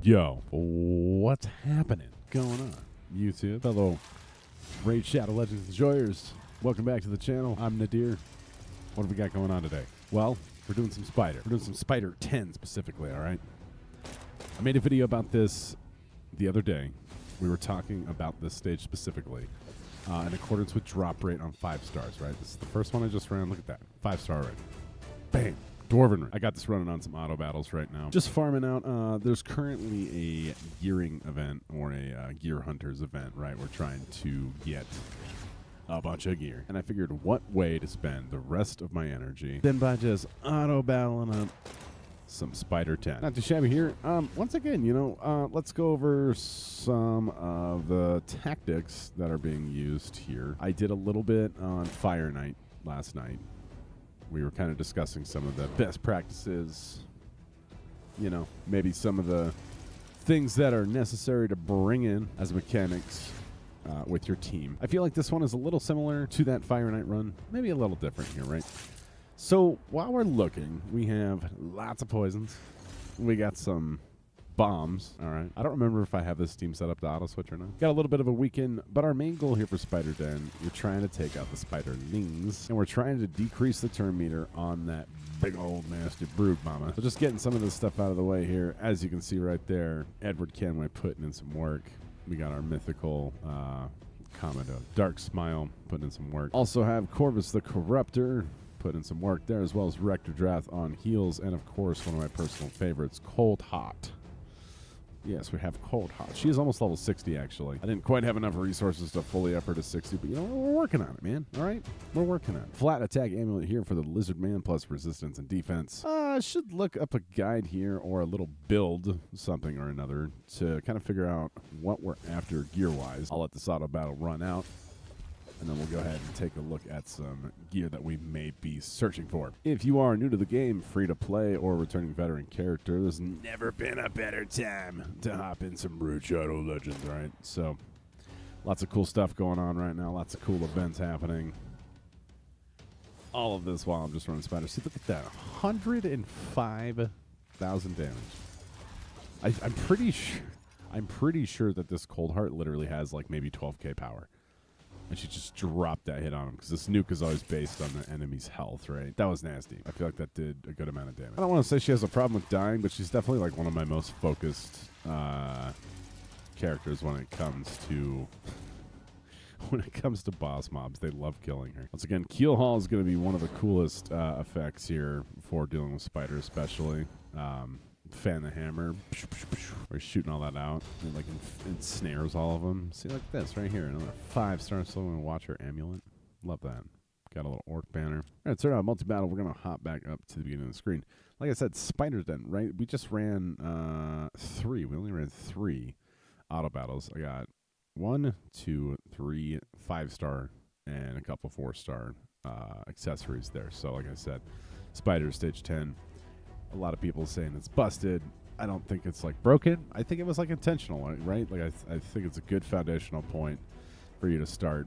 Yo, what's happening? Going on? YouTube, hello, Raid Shadow Legends enjoyers. Welcome back to the channel. I'm Nadir. What have we got going on today? Well, we're doing some Spider. We're doing some Spider 10 specifically, all right? I made a video about this the other day. We were talking about this stage specifically in accordance with drop rate on 5 stars, right? This is the first one I just ran. Look at that. 5-star already. Bam. Dwarven. I got this running on some auto battles right now. Just farming out. There's currently a gearing event or a gear hunters event, right? We're trying to get a bunch of gear. And I figured what way to spend the rest of my energy than by just auto battling up some Spider 10. Not too shabby here. Once again, let's go over some of the tactics that are being used here. I did a little bit on Fire Night last night. We were kind of discussing some of the best practices, maybe some of the things that are necessary to bring in as mechanics with your team. I feel like this one is a little similar to that Fire Night run, maybe a little different here, right? So while we're looking, we have lots of poisons. We got some bombs, all right. I don't remember if I have this team set up to auto switch or not. Got a little bit of a weekend, but our main goal here for Spider Den, we're trying to take out the Spiderlings, and we're trying to decrease the turn meter on that big old nasty brood mama. So just getting some of this stuff out of the way here. As you can see right there, Edward Kenway putting in some work. We got our mythical Commodore Dark Smile putting in some work. Also have Corvus the Corruptor put in some work there, as well as Rector Drath on heals, and of course one of my personal favorites, Cold Hot. Yes, we have Cold Hot. She is almost level 60, actually. I didn't quite have enough resources to fully up her to 60, but we're working on it, man. All right? We're working on it. Flat attack amulet here for the Lizard Man, plus resistance and defense. I should look up a guide here or a little build, something or another, to kind of figure out what we're after gear-wise. I'll let this auto battle run out, and then we'll go ahead and take a look at some gear that we may be searching for. If you are new to the game, free to play, or returning veteran character, there's never been a better time to hop in some Raid Shadow Legends, right? So, lots of cool stuff going on right now. Lots of cool events happening. All of this while I'm just running Spider. See, look at that. 105,000 damage. I'm pretty sure that this Cold Heart literally has like maybe 12k power. And she just dropped that hit on him because this nuke is always based on the enemy's health, right? That was nasty. I feel like that did a good amount of damage. I don't want to say she has a problem with dying, but she's definitely like one of my most focused characters when it comes to boss mobs. They love killing her. Once again, Keel Hall is going to be one of the coolest effects here for dealing with Spider, especially. Fan the hammer. We're shooting all that out. And like ensnares all of them. See, like this right here. Another 5-star slow and watcher amulet. Love that. Got a little orc banner. All right, turn out multi-battle. We're going to hop back up to the beginning of the screen. Like I said, Spider Den, right? We just ran 3. We only ran 3 auto battles. I got 1, 2, 3, 5-star, and a couple 4-star accessories there. So like I said, Spider stage 10. A lot of people saying it's busted. I don't think it's like broken. I think it was like intentional, right? Like I think it's a good foundational point for you to start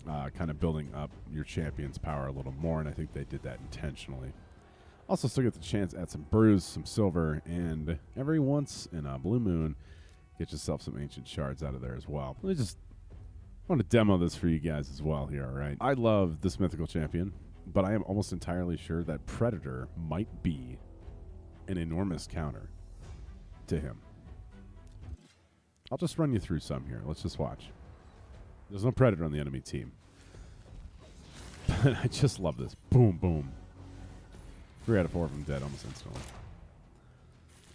kind of building up your champion's power a little more, and I think they did that intentionally. Also still get the chance at some brews, some silver, and every once in a blue moon, get yourself some ancient shards out of there as well. I want to demo this for you guys as well here, all right? I love this mythical champion, but I am almost entirely sure that Predator might be an enormous counter to him. I'll just run you through some here. Let's just watch. There's no Predator on the enemy team. But I just love this. Boom, boom. 3 out of 4 of them dead almost instantly.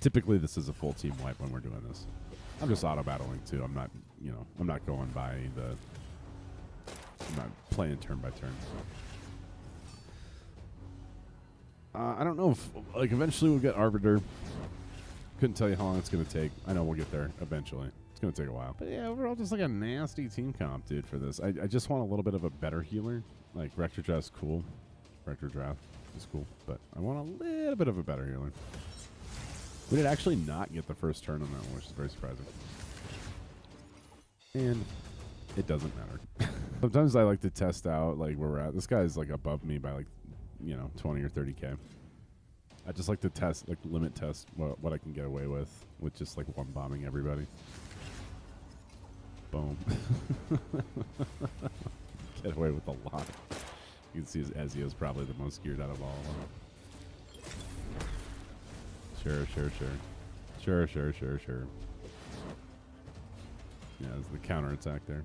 Typically, this is a full team wipe when we're doing this. I'm just auto-battling, too. I'm not, I'm not going by I'm not playing turn by turn. I don't know if, like, eventually we'll get Arbiter. Couldn't tell you how long it's going to take. I know we'll get there eventually. It's going to take a while. But yeah, overall, just like a nasty team comp, dude, for this. I just want a little bit of a better healer. Like, Rector Draft's cool. Rector Draft is cool. But I want a little bit of a better healer. We did actually not get the first turn on that one, which is very surprising. And it doesn't matter. Sometimes I like to test out, like, where we're at. This guy's, like, above me by, like, 20 or 30K. I just like to test, like limit test what I can get away with just like one bombing everybody. Boom. Get away with a lot. You can see his Ezio is probably the most geared out of all of them. Sure. Yeah, there's the counterattack there.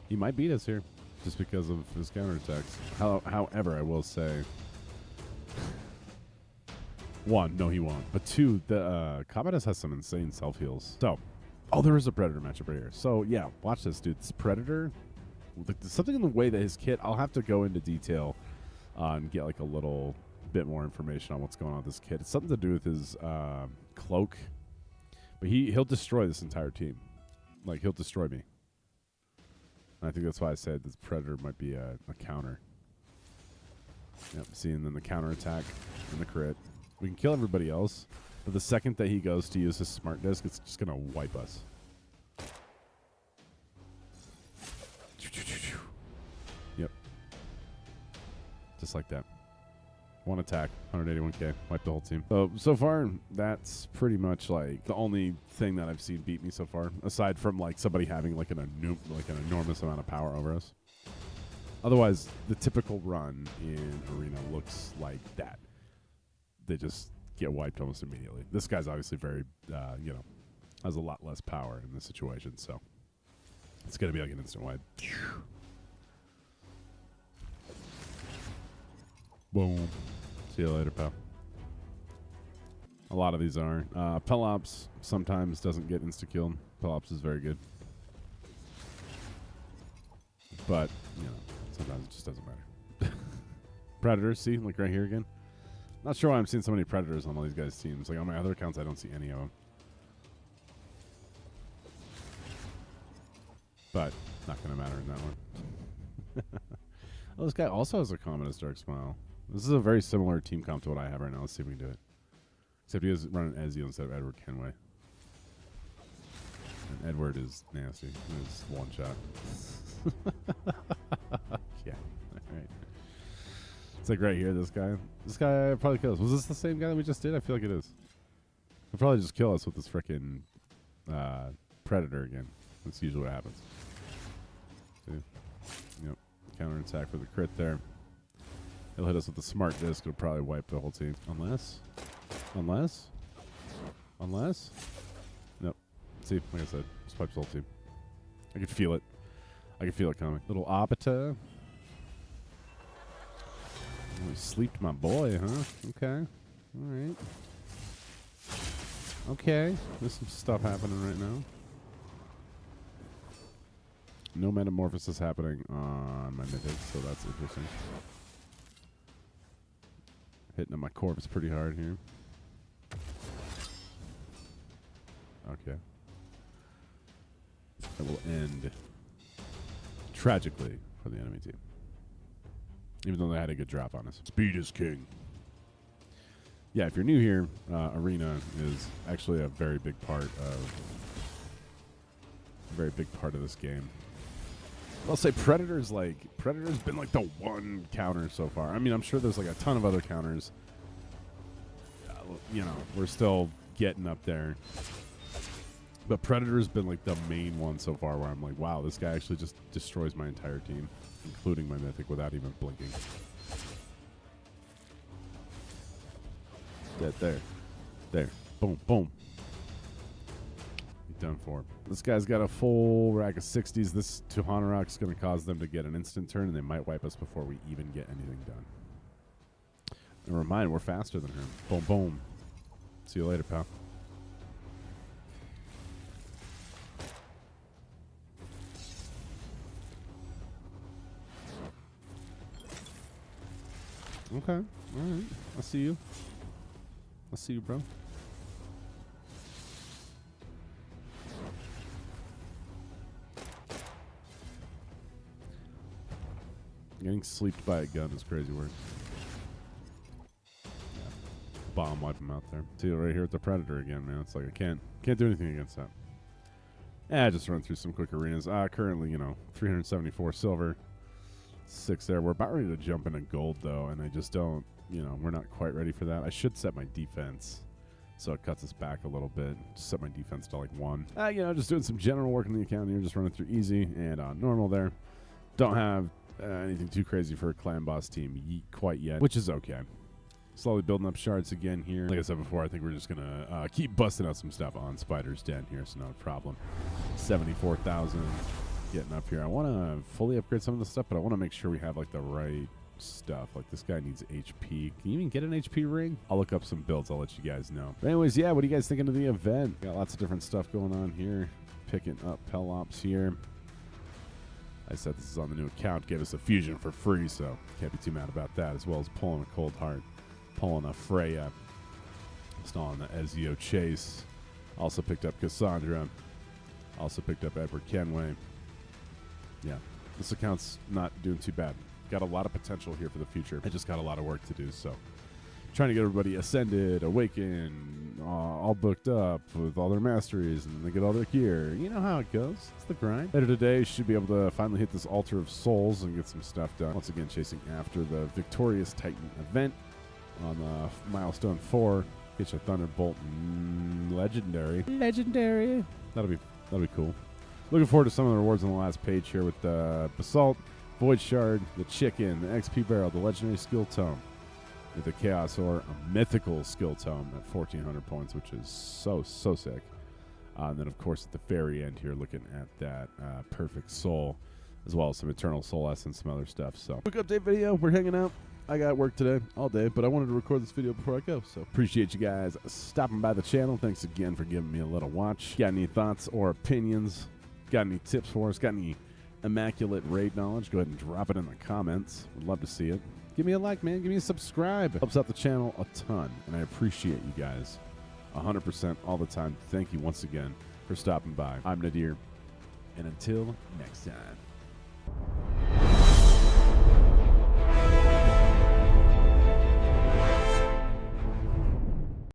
He might beat us here just because of his counterattacks. However, I will say, one, no, he won't. But two, the Commodus has some insane self-heals. So, oh, there is a Predator matchup right here. So, yeah, watch this, dude. This Predator, something in the way that his kit, I'll have to go into detail and get like a little bit more information on what's going on with this kit. It's something to do with his cloak. But he'll destroy this entire team. Like, he'll destroy me. And I think that's why I said this Predator might be a counter. Yep, see, and then the counterattack and the crit. We can kill everybody else, but the second that he goes to use his smart disc, it's just going to wipe us. Yep. Just like that. One attack, 181k, wipe the whole team. So far, that's pretty much like the only thing that I've seen beat me so far, aside from like somebody having like an enormous amount of power over us. Otherwise, the typical run in Arena looks like that. They just get wiped almost immediately. This guy's obviously very, has a lot less power in this situation, so it's going to be like an instant wipe. Boom. See you later, pal. A lot of these are. Pelops sometimes doesn't get insta-killed. Pelops is very good. But, sometimes it just doesn't matter. Predators, see? Like right here again. Not sure why I'm seeing so many Predators on all these guys' teams. Like on my other accounts, I don't see any of them. But, not going to matter in that one. Oh, this guy also has a Commodus Dark Smile. This is a very similar team comp to what I have right now. Let's see if we can do it. Except he is running Ezio instead of Edward Kenway. And Edward is nasty. He's one shot. Yeah. Alright. It's like right here, this guy. This guy probably kills. Was this the same guy that we just did? I feel like it is. He'll probably just kill us with this frickin' Predator again. That's usually what happens. See? Yep. Counter attack for the crit there. He'll hit us with the smart disc. It'll probably wipe the whole team. Unless. Nope. See, like I said, just wipes the whole team. I can feel it. I can feel it coming. Little Apata. Oh, he sleeped my boy, huh? Okay. All right. Okay. There's some stuff happening right now. No metamorphosis happening on my Mythic, so that's interesting. Hitting on my corpse pretty hard here. Okay. That will end tragically for the enemy team. Even though they had a good drop on us. Speed is king. Yeah, if you're new here, Arena is actually a very big part of this game. I'll say Predator's been like the one counter so far. I mean, I'm sure there's like a ton of other counters. We're still getting up there. But Predator's been like the main one so far where I'm like, wow, this guy actually just destroys my entire team, including my Mythic, without even blinking. Dead there. There. Boom, boom. Done for. This guy's got a full rack of 60s. This Tuhanarok is going to cause them to get an instant turn, and they might wipe us before we even get anything done. And remind, we're faster than him. Boom, boom. See you later, pal. Okay. All right. I see you. I see you, bro. Getting sleeped by a gun is crazy work. Yeah. Bomb wipe him out there. See right here with the Predator again, man. It's like I can't do anything against that. Just run through some quick arenas. Currently, 374 silver. 6 there. We're about ready to jump into gold, though, and I just don't, we're not quite ready for that. I should set my defense so it cuts us back a little bit. Just set my defense to like 1. Just doing some general work in the account here, just running through easy and normal there. Don't have anything too crazy for a clan boss team quite yet, which is okay. Slowly building up shards again here. Like I said before, I think we're just going to keep busting out some stuff on Spider's Den here, so not a problem. 74,000 getting up here. I want to fully upgrade some of the stuff, but I want to make sure we have like the right stuff. Like this guy needs HP. Can you even get an HP ring? I'll look up some builds. I'll let you guys know. But anyways, yeah, what are you guys thinking of the event? Got lots of different stuff going on here. Picking up Pelops here. I said this is on the new account. Gave us a fusion for free, so can't be too mad about that, as well as pulling a Cold Heart. Pulling a Freya. Installing the Ezio Chase. Also picked up Cassandra. Also picked up Edward Kenway. Yeah, this account's not doing too bad. Got a lot of potential here for the future. I just got a lot of work to do, so trying to get everybody ascended, awakened, all booked up with all their masteries, and then they get all their gear. You know how it goes. It's the grind. Later today, should be able to finally hit this Altar of Souls and get some stuff done. Once again, chasing after the Victorious Titan event on milestone 4. Get your Thunderbolt Legendary. That'll be cool. Looking forward to some of the rewards on the last page here with the Basalt, Void Shard, the Chicken, the XP Barrel, the Legendary Skill Tome, with the Chaos Ore, a Mythical Skill Tome at 1,400 points, which is so sick. And then, of course, at the very end here, looking at that Perfect Soul, as well as some Eternal Soul Essence, some other stuff. So, quick update video. We're hanging out. I got work today all day, but I wanted to record this video before I go, so appreciate you guys stopping by the channel. Thanks again for giving me a little watch. Got any thoughts or opinions? Got any tips for us? Got any immaculate raid knowledge? Go ahead and drop it in the comments. Would love to see it. Give me a like, man. Give me a subscribe. Helps out the channel a ton, and I appreciate you guys 100% all the time. Thank you once again for stopping by. I'm Nadir, and until next time.